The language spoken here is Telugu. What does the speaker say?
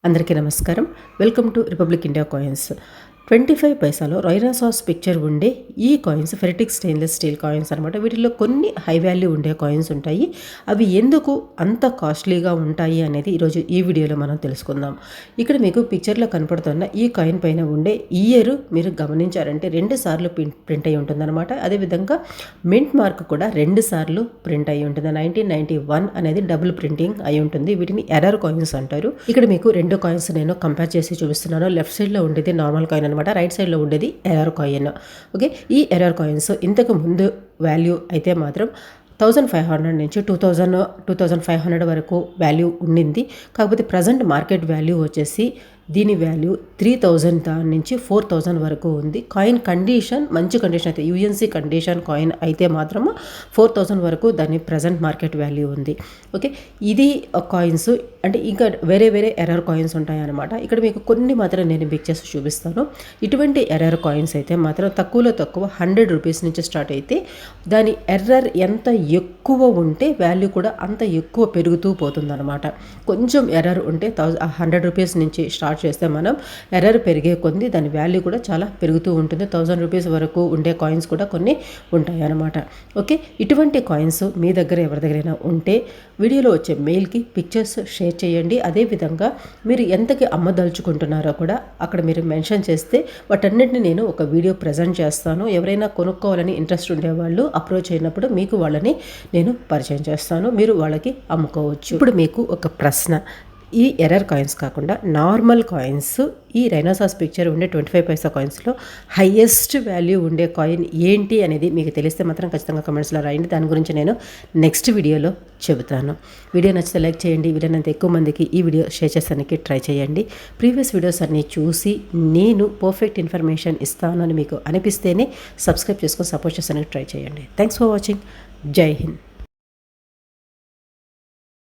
అందరికీ నమస్కారం. Welcome to republic India coins. 25 పైసాలో రైనోసారస్ పిక్చర్ ఉండే ఈ coins ferritic stainless steel coins అనమాట. వీటిలో కొన్ని హై వాల్యూ ఉండే కాయిన్స్ ఉంటాయి. అవి ఎందుకు అంత కాస్ట్లీగా ఉంటాయి అనేది ఈరోజు ఈ వీడియోలో మనం తెలుసుకుందాం. ఇక్కడ మీకు పిక్చర్లో కనపడుతున్న ఈ కాయిన్ పైన ఉండే ఇయర్ మీరు గమనించారంటే 2 సార్లు ప్రింట్ అయి ఉంటుందన్నమాట. అదేవిధంగా మింట్ మార్క్ కూడా 2 సార్లు ప్రింట్ అయి ఉంటుంది. 1991 అనేది డబుల్ ప్రింటింగ్ అయి ఉంటుంది. వీటిని ఎర్రర్ కాయిన్స్ అంటారు. ఇక్కడ మీకు 2 కాయిన్స్ నేను కంపేర్ చేసి చూపిస్తున్నాను. లెఫ్ట్ సైడ్లో ఉండేది నార్మల్ కాయిన్, రైట్ సైడ్లో ఉండేది ఎర్రర్ కాయిన్. ఓకే, ఈ ఎర్రర్ కాయిన్స్ ఇంతకు ముందు వాల్యూ అయితే మాత్రం 1500 నుంచి 2500 వరకు వాల్యూ ఉండింది. కాకపోతే ప్రజెంట్ మార్కెట్ వాల్యూ వచ్చేసి దీని వాల్యూ 3000 నుంచి 4000 వరకు ఉంది. కాయిన్ కండిషన్ మంచి కండిషన్ అయితే యూఎన్సీ కండిషన్ కాయిన్ అయితే మాత్రము 4000 వరకు దాని ప్రజెంట్ మార్కెట్ వాల్యూ ఉంది. ఓకే, ఇది కాయిన్స్ అంటే ఇంకా వేరే ఎర్రర్ కాయిన్స్ ఉంటాయన్నమాట. ఇక్కడ మీకు కొన్ని మాత్రం నేను పిక్ చేసి చూపిస్తాను. ఇటువంటి ఎర్రర్ కాయిన్స్ అయితే మాత్రం తక్కువలో తక్కువ 100 రూపీస్ నుంచి స్టార్ట్ అయితే దాని ఎర్రర్ ఎంత ఎక్కువ ఉంటే వాల్యూ కూడా అంత ఎక్కువ పెరుగుతూ పోతుందన్నమాట. కొంచెం ఎర్రర్ ఉంటే 100 రూపీస్ నుంచి స్టార్ట్ చేస్తే మనం ఎర్రర్ పెరిగే కొద్ది దాని వాల్యూ కూడా చాలా పెరుగుతూ ఉంటుంది. 1000 రూపీస్ వరకు ఉండే కాయిన్స్ కూడా కొన్ని ఉంటాయి అన్నమాట. ఓకే, ఇటువంటి కాయిన్స్ మీ దగ్గర ఎవరి దగ్గరైనా ఉంటే వీడియోలో వచ్చే మెయిల్కి పిక్చర్స్ షేర్ చేయండి. అదేవిధంగా మీరు ఎంతకి అమ్మదలుచుకుంటున్నారో కూడా అక్కడ మీరు మెన్షన్ చేస్తే వాటన్నిటిని నేను ఒక వీడియో ప్రజెంట్ చేస్తాను. ఎవరైనా కొనుక్కోవాలని ఇంట్రెస్ట్ ఉండేవాళ్ళు అప్రోచ్ అయినప్పుడు మీకు వాళ్ళని నేను పరిచయం చేస్తాను. మీరు వాళ్ళకి అమ్ముకోవచ్చు. ఇప్పుడు మీకు ఒక ప్రశ్న, ఈ ఎర్రర్ కాయిన్స్ కాకుండా నార్మల్ కాయిన్స్ ఈ రైనోసారస్ పిక్చర్ ఉండే 25 పైసా కాయిన్స్లో హైయెస్ట్ వాల్యూ ఉండే కాయిన్ ఏంటి అనేది మీకు తెలిస్తే మాత్రం ఖచ్చితంగా కమెంట్స్లో రాయండి. దాని గురించి నేను నెక్స్ట్ వీడియోలో చెబుతాను. వీడియో నచ్చితే లైక్ చేయండి. వీడియోనంత ఎక్కువ మందికి ఈ వీడియో షేర్ చేసానికి ట్రై చేయండి. ప్రీవియస్ వీడియోస్ అన్నీ చూసి నేను పర్ఫెక్ట్ ఇన్ఫర్మేషన్ ఇస్తాను అని మీకు అనిపిస్తేనే సబ్స్క్రైబ్ చేసుకొని సపోర్ట్ చేసానికి ట్రై చేయండి. Thanks for watching. జై హింద్.